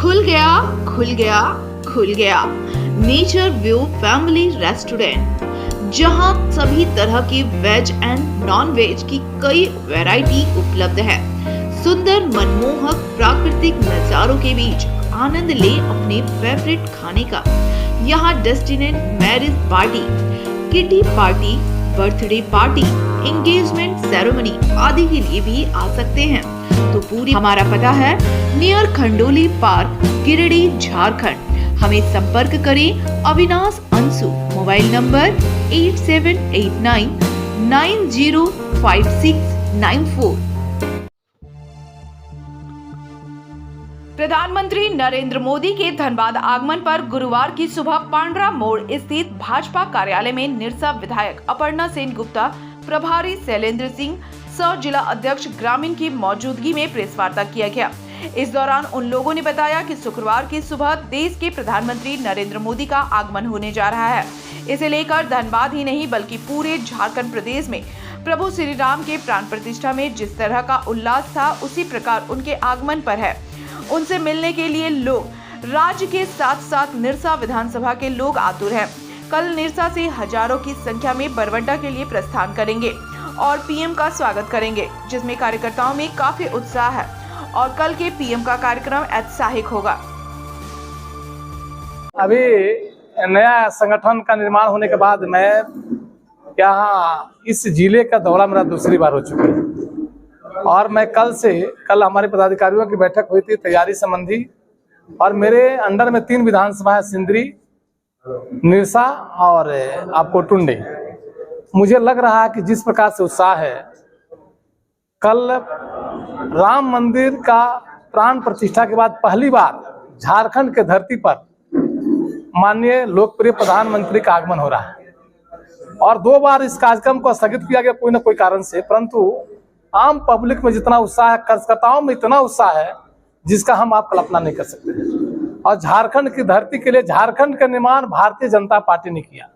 खुल गया खुल गया खुल गया नेचर व्यू फैमिली रेस्टोरेंट, जहां सभी तरह की वेज एंड नॉन वेज की कई वैरायटी उपलब्ध है। सुंदर मनमोहक प्राकृतिक नजारों के बीच आनंद ले अपने फेवरेट खाने का। यहाँ destination marriage party, kitty party, birthday party, engagement ceremony आदि के लिए भी आ सकते हैं। तो पूरी हमारा पता है नियर खंडोली पार्क, गिरिडीह, झारखंड। हमें संपर्क करें अविनाश अंशु, मोबाइल नंबर 8789905694। प्रधानमंत्री नरेंद्र मोदी के धनबाद आगमन पर गुरुवार की सुबह पांड्रा मोड़ स्थित भाजपा कार्यालय में निरसा विधायक अपर्णा सेन गुप्ता, प्रभारी शैलेंद्र सिंह, सह जिला अध्यक्ष ग्रामीण की मौजूदगी में प्रेस वार्ता किया गया। इस दौरान उन लोगों ने बताया कि शुक्रवार की सुबह देश के प्रधानमंत्री नरेंद्र मोदी का आगमन होने जा रहा है। इसे लेकर धनबाद ही नहीं बल्कि पूरे झारखंड प्रदेश में प्रभु श्री राम के प्राण प्रतिष्ठा में जिस तरह का उल्लास था, उसी प्रकार उनके आगमन पर है। उनसे मिलने के लिए लोग राज्य के साथ साथ निरसा विधानसभा के लोग आतुर हैं। कल निरसा से हजारों की संख्या में बरवड्डा के लिए प्रस्थान करेंगे और पीएम का स्वागत करेंगे, जिसमें कार्यकर्ताओं में काफी उत्साह है और कल के पीएम का कार्यक्रम ऐतिहासिक होगा। अभी नया संगठन का निर्माण होने के बाद मैं यहाँ इस जिले का दौरा मेरा दूसरी बार हो चुका है और मैं कल हमारे पदाधिकारियों की बैठक हुई थी तैयारी संबंधी, और मेरे अंडर में 3 विधानसभा है, सिंदरी, निरसा और आपको टुंडी। मुझे लग रहा है कि जिस प्रकार से उत्साह है, कल राम मंदिर का प्राण प्रतिष्ठा के बाद पहली बार झारखंड के धरती पर माननीय लोकप्रिय प्रधानमंत्री का आगमन हो रहा है और 2 बार इस कार्यक्रम को स्थगित किया गया कोई न कोई कारण से, परंतु आम पब्लिक में जितना उत्साह है, कार्यकर्ताओं में इतना उत्साह है जिसका हम आप कल्पना नहीं कर सकते। और झारखंड की धरती के लिए झारखंड का निर्माण भारतीय जनता पार्टी ने किया।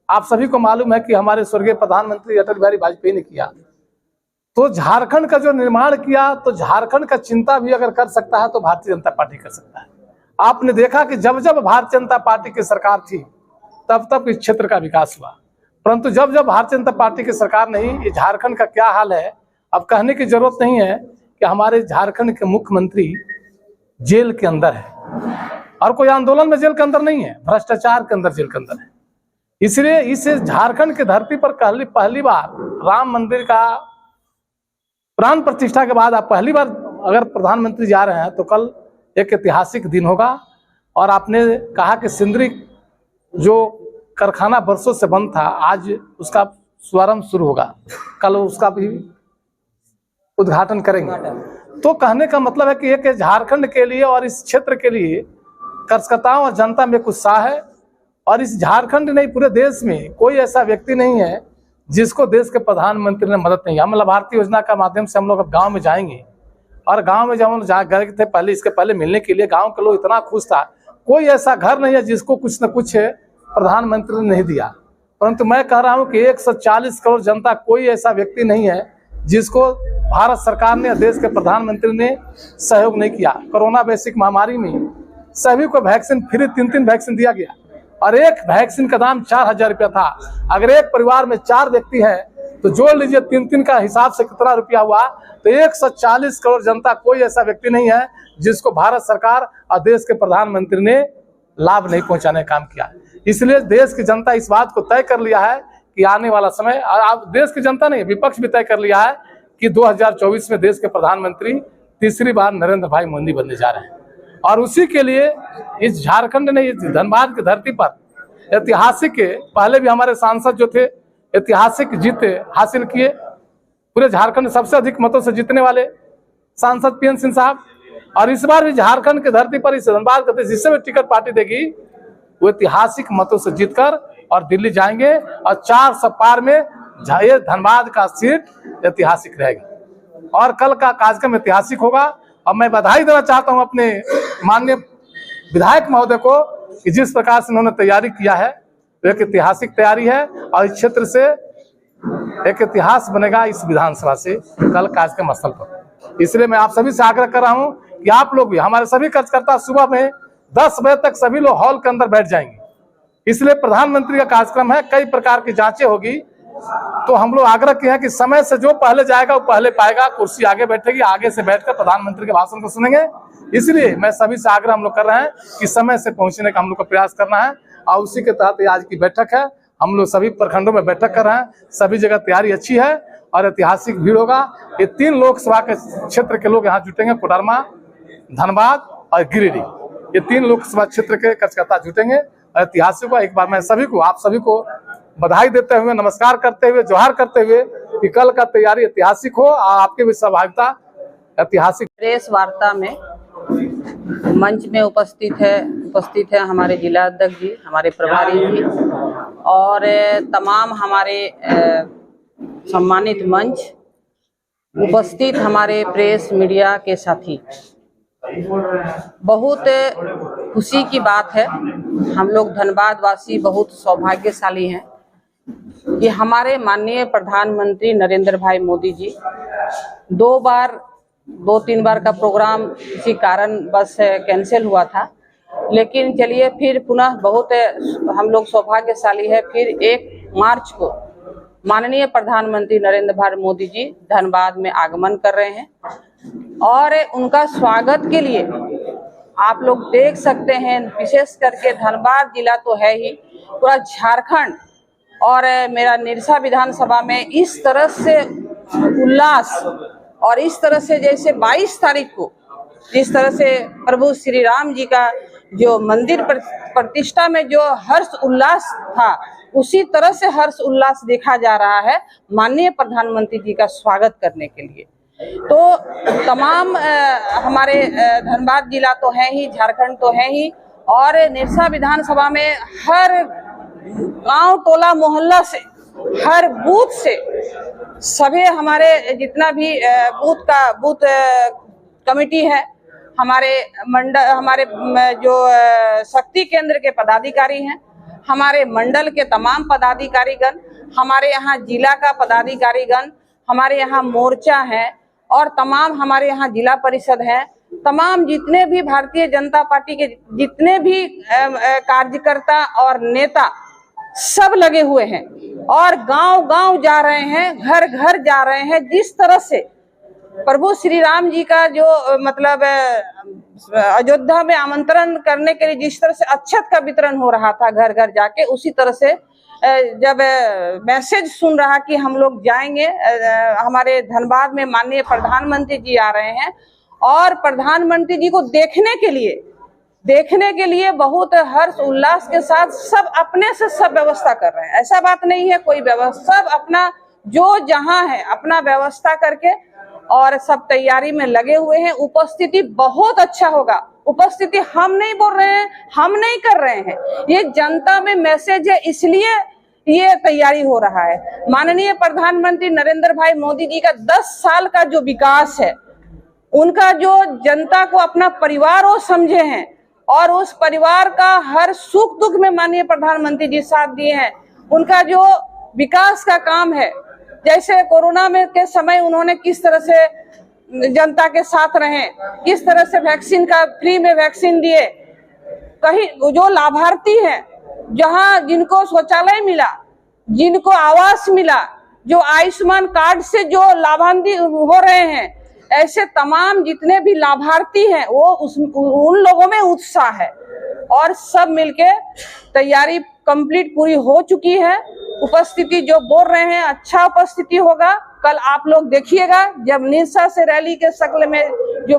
आप सभी को मालूम है कि हमारे स्वर्गीय प्रधानमंत्री अटल बिहारी वाजपेयी ने किया। तो झारखंड का जो निर्माण किया, तो झारखंड का चिंता भी अगर कर सकता है तो भारतीय जनता पार्टी कर सकता है। आपने देखा कि जब जब भारतीय जनता पार्टी की सरकार थी तब तब इस क्षेत्र का विकास हुआ, परंतु जब जब भारतीय जनता पार्टी की सरकार नहीं, ये झारखंड का क्या हाल है अब कहने की जरूरत नहीं है कि हमारे झारखंड के मुख्यमंत्री जेल के अंदर है और कोई आंदोलन में जेल के अंदर नहीं है, भ्रष्टाचार के अंदर जेल के अंदर है। इसलिए इस झारखंड की धरती पर पहली बार राम मंदिर का प्राण प्रतिष्ठा के बाद आप पहली बार अगर प्रधानमंत्री जा रहे हैं तो कल एक ऐतिहासिक दिन होगा। और आपने कहा कि सिंदरी जो कारखाना बरसों से बंद था, आज उसका शुभारंभ शुरू होगा, कल उसका भी उद्घाटन करेंगे। तो कहने का मतलब है कि एक झारखंड के लिए और इस क्षेत्र के लिए कार्यकर्ताओं और जनता में उत्साह है। और इस झारखंड नहीं पूरे देश में कोई ऐसा व्यक्ति नहीं है जिसको देश के प्रधानमंत्री ने मदद नहीं। हम लाभार्थी योजना का माध्यम से हम लोग अब गांव में जाएंगे और गांव में जब हम गए थे पहले, इसके पहले मिलने के लिए, गांव के लोग इतना खुश था। कोई ऐसा घर नहीं है जिसको कुछ न कुछ प्रधानमंत्री ने नहीं दिया। परंतु मैं कह रहा हूँ कि 140 करोड़ जनता, कोई ऐसा व्यक्ति नहीं है जिसको भारत सरकार ने, देश के प्रधानमंत्री ने सहयोग नहीं किया। कोरोना वैश्विक महामारी में सभी को वैक्सीन फ्री 3 वैक्सीन दिया गया और एक वैक्सीन का दाम 4000 रुपया था। अगर एक परिवार में 4 व्यक्ति हैं तो जोड़ लीजिए 3 का हिसाब से कितना रुपया हुआ। तो 140 करोड़ जनता, कोई ऐसा व्यक्ति नहीं है जिसको भारत सरकार और देश के प्रधानमंत्री ने लाभ नहीं पहुंचाने का काम किया। इसलिए देश की जनता इस बात को तय कर लिया है कि आने वाला समय, और आप देश की जनता नहीं, विपक्ष भी तय कर लिया है कि 2024 में देश के प्रधानमंत्री तीसरी बार नरेंद्र भाई मोदी बनने जा रहे हैं। और उसी के लिए इस झारखंड ने, इस धनबाद की धरती पर ऐतिहासिक, पहले भी हमारे सांसद जो थे ऐतिहासिक जीत हासिल किए। पूरे झारखंड सबसे अधिक मतों से जीतने वाले सांसद पीएन सिंह साहब, और इस बार भी झारखंड की धरती पर इस धनबाद का जिससे भी टिकट पार्टी देगी वो ऐतिहासिक मतों से जीतकर और दिल्ली जाएंगे और 400 पार में ये धनबाद का सीट ऐतिहासिक रहेगी और कल का कार्यक्रम ऐतिहासिक होगा। और मैं बधाई देना चाहता हूं अपने माननीय विधायक महोदय को कि जिस प्रकार से उन्होंने तैयारी किया है, तो एक ऐतिहासिक तैयारी है और इस क्षेत्र से एक इतिहास बनेगा इस विधानसभा से कल कार्यक्रम स्थल पर। इसलिए मैं आप सभी से आग्रह कर रहा हूं कि आप लोग भी, हमारे सभी कार्यकर्ता सुबह में 10 बजे तक सभी लोग हॉल के अंदर बैठ जाएंगे। इसलिए प्रधानमंत्री का कार्यक्रम है, कई प्रकार की जांचें होगी, तो हम लोग आग्रह किए हैं कि समय से जो पहले जाएगा वो पहले पाएगा, कुर्सी आगे बैठेगी, आगे से बैठकर प्रधानमंत्री के भाषण को सुनेंगे। इसलिए मैं सभी से आग्रह हम लोग कर रहे हैं कि समय से पहुंचने का हम लोग को प्रयास करना है, और उसी के तहत आज की बैठक है। हम लोग सभी प्रखंडों में बैठक कर रहे हैं, सभी जगह तैयारी अच्छी है और ऐतिहासिक भीड़ होगा। ये 3 लोकसभा के क्षेत्र के लोग यहाँ जुटेंगे, कोडरमा, धनबाद और गिरिडीह, ये 3 लोकसभा क्षेत्र के कार्यकर्ता जुटेंगे। ऐतिहासिक एक बार मैं सभी को, आप सभी को बधाई देते हुए, नमस्कार करते हुए, जोहार करते हुए कि कल का तैयारी ऐतिहासिक हो और आपके भी सहभागिता ऐतिहासिक। प्रेस वार्ता में मंच में उपस्थित है हमारे जिला अध्यक्ष जी, हमारे प्रभारी जी और तमाम हमारे सम्मानित मंच, उपस्थित हमारे प्रेस मीडिया के साथी। बहुत खुशी की बात है, हम लोग धनबाद वासी बहुत सौभाग्यशाली हैं कि हमारे माननीय प्रधानमंत्री नरेंद्र भाई मोदी जी 2-3 बार का प्रोग्राम किसी कारण बस कैंसिल हुआ था, लेकिन चलिए फिर पुनः बहुत हम लोग सौभाग्यशाली है, फिर 1 मार्च को माननीय प्रधानमंत्री नरेंद्र भाई मोदी जी धनबाद में आगमन कर रहे हैं और उनका स्वागत के लिए आप लोग देख सकते हैं, विशेष करके धनबाद जिला तो है ही, पूरा झारखंड और मेरा निरसा विधानसभा में इस तरह से उल्लास और इस तरह से जैसे 22 तारीख को जिस तरह से प्रभु श्री राम जी का जो मंदिर प्रतिष्ठा में जो हर्ष उल्लास था, उसी तरह से हर्ष उल्लास देखा जा रहा है माननीय प्रधानमंत्री जी का स्वागत करने के लिए। तो तमाम हमारे धनबाद जिला तो है ही, झारखंड तो है ही, और निरसा विधानसभा में हर गांव टोला मोहल्ला से, हर बूथ से सभी हमारे जितना भी बूथ कमेटी है, हमारे मंडल, हमारे जो शक्ति केंद्र के पदाधिकारी हैं, हमारे मंडल के तमाम पदाधिकारीगण, हमारे यहाँ जिला का पदाधिकारीगण, हमारे यहाँ मोर्चा है और तमाम हमारे यहाँ जिला परिषद है, तमाम जितने भी भारतीय जनता पार्टी के जितने भी कार्यकर्ता और नेता सब लगे हुए हैं और गांव-गांव जा रहे हैं, घर-घर जा रहे हैं। जिस तरह से प्रभु श्री राम जी का जो मतलब अयोध्या में आमंत्रण करने के लिए जिस तरह से अक्षत का वितरण हो रहा था घर-घर जाके, उसी तरह से जब मैसेज सुन रहा कि हम लोग जाएंगे, हमारे धनबाद में माननीय प्रधानमंत्री जी आ रहे हैं और प्रधानमंत्री जी को देखने के लिए बहुत हर्ष उल्लास के साथ सब अपने से सब व्यवस्था कर रहे हैं। ऐसा बात नहीं है कोई व्यवस्था, सब अपना जो जहां है अपना व्यवस्था करके और सब तैयारी में लगे हुए हैं। उपस्थिति बहुत अच्छा होगा। उपस्थिति हम नहीं बोल रहे हैं, हम नहीं कर रहे हैं, ये जनता में मैसेज है, इसलिए ये तैयारी हो रहा है। माननीय प्रधानमंत्री नरेंद्र भाई मोदी जी का 10 साल का जो विकास है, उनका जो जनता को अपना परिवार वो समझे हैं और उस परिवार का हर सुख दुख में माननीय प्रधानमंत्री जी साथ दिए हैं। उनका जो विकास का काम है, जैसे कोरोना में के समय उन्होंने किस तरह से जनता के साथ रहे, किस तरह से वैक्सीन का फ्री में वैक्सीन दिए, कहीं जो लाभार्थी हैं, जहां जिनको शौचालय मिला, जिनको आवास मिला, जो आयुष्मान कार्ड से जो लाभान्वित हो रहे हैं, ऐसे तमाम जितने भी लाभार्थी हैं वो उन लोगों में उत्साह है और सब मिलके तैयारी कंप्लीट पूरी हो चुकी है। उपस्थिति जो बोल रहे हैं अच्छा उपस्थिति होगा। कल आप लोग देखिएगा जब निरसा से रैली के शक्ल में जो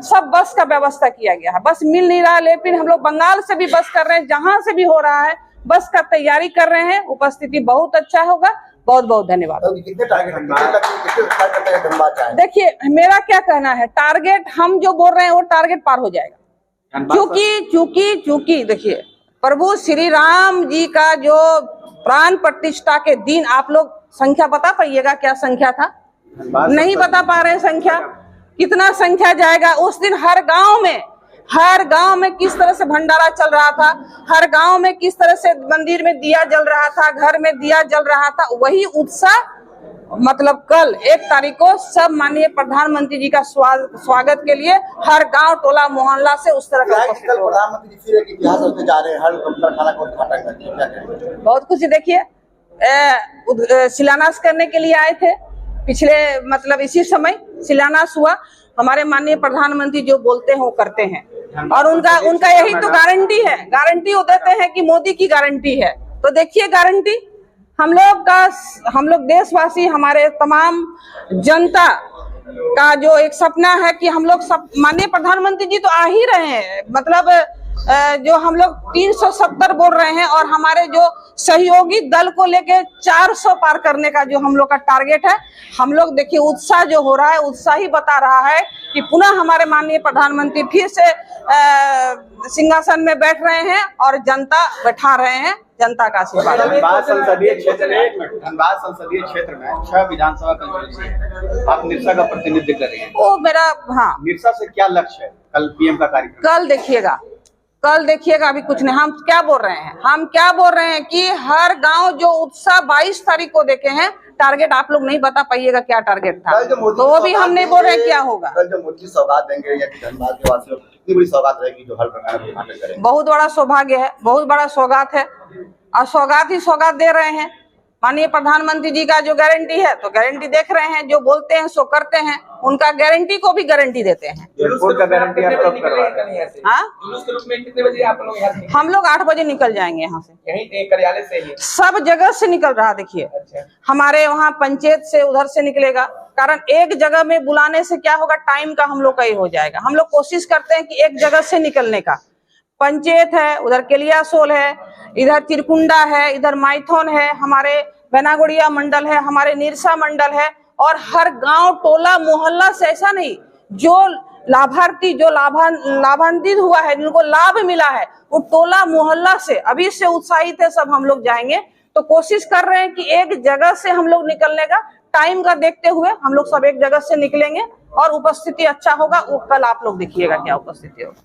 सब बस का व्यवस्था किया गया है। बस मिल नहीं रहा, लेकिन हम लोग बंगाल से भी बस कर रहे हैं, जहां से भी हो रहा है बस का तैयारी कर रहे हैं। उपस्थिति बहुत अच्छा होगा। बहुत बहुत धन्यवाद। कितने टारगेट देखिए मेरा क्या कहना है, टारगेट हम जो बोल रहे हैं वो टारगेट पार हो जाएगा, क्योंकि देखिए प्रभु श्री राम जी का जो प्राण प्रतिष्ठा के दिन, आप लोग संख्या बता पाइएगा क्या संख्या था? नहीं बता पा रहे संख्या, कितना संख्या जाएगा उस दिन। हर गांव में किस तरह से भंडारा चल रहा था, हर गांव में किस तरह से मंदिर में दिया जल रहा था, घर में दिया जल रहा था, वही उत्साह मतलब कल 1 तारीख को सब माननीय प्रधानमंत्री जी का स्वागत के लिए हर गांव टोला मोहल्ला से उस तरह का उपस्थित होगा। प्रधानमंत्री जी फिर एक इतिहास रचने जा रहे हैं, हर कारखाना का उद्घाटन करके, क्या कहेंगे? बहुत खुशी। देखिए शिलान्यास करने के लिए आए थे, पिछले मतलब इसी समय शिलान्यास हुआ। हमारे माननीय प्रधानमंत्री जो बोलते हैं वो करते हैं और उनका यही तो गारंटी है, गारंटी वो देते हैं कि मोदी की गारंटी है। तो देखिए गारंटी हम लोग देशवासी, हमारे तमाम जनता का जो एक सपना है कि हम लोग सब माननीय प्रधानमंत्री जी तो आ ही रहे हैं, मतलब जो हम लोग 370 बोल रहे हैं और हमारे जो सहयोगी दल को लेके 400 पार करने का जो हम लोग का टारगेट है। हम लोग देखिए उत्साह जो हो रहा है, उत्साह ही बता रहा है कि पुनः हमारे माननीय प्रधानमंत्री फिर से सिंहासन में बैठ रहे हैं और जनता बैठा रहे हैं, जनता का आशीर्वाद। धनबाद संसदीय क्षेत्र में 6 विधानसभा कंस्टिट्यूंसी है, आप निरसा का प्रतिनिधित्व कर रही हैं। वो मेरा हाँ, निरसा से क्या लक्ष्य है? कल पीएम का कार्यक्रम, कल देखिएगा अभी कुछ नहीं। हम क्या बोल रहे हैं कि हर गांव जो उत्साह 22 तारीख को देखे हैं, टारगेट आप लोग नहीं बता पाइएगा क्या टारगेट था, तो वो भी हम नहीं बोल रहे क्या होगा। कल जो मोदी सौगात देंगे या धनबाद के वासियों को कितनी बड़ी सौगात रहेगी जो हर कारखाना का उद्घाटन करेंगे? बहुत बड़ा सौभाग्य है, बहुत बड़ा सौगात है और सौगात ही सौगात दे रहे हैं। माननीय प्रधानमंत्री जी का जो गारंटी है तो गारंटी देख रहे हैं, जो बोलते हैं सो करते हैं, उनका गारंटी को भी गारंटी देते हैं। एयरपोर्ट का गारंटी आप कब करवा रहे हैं? हाँ, जुलूस के रूप में कितने बजे आप लोग यहाँ से? हम लोग 8 बजे निकल जाएंगे यहाँ से, यहीं कार्यालय से ही? सब जगह से निकल रहा। देखिए अच्छा। हमारे वहाँ पंचायत से उधर से निकलेगा, कारण एक जगह में बुलाने से क्या होगा, टाइम का हम लोग का ही हो जाएगा। हम लोग कोशिश करते हैं कि एक जगह से निकलने का। पंचायत है, उधर केलियासोल है, इधर तिरकुंडा है, इधर माइथन है, हमारे बेनागुड़िया मंडल है, हमारे निरसा मंडल है और हर गांव टोला मोहल्ला से। ऐसा नहीं, जो लाभार्थी जो लाभान्वित हुआ है, जिनको लाभ मिला है, वो टोला मोहल्ला से अभी से उत्साहित है, सब हम लोग जाएंगे। तो कोशिश कर रहे हैं कि एक जगह से हम लोग निकलने का, टाइम का देखते हुए हम लोग सब एक जगह से निकलेंगे और उपस्थिति अच्छा होगा। वो कल आप लोग देखिएगा क्या उपस्थिति होगा।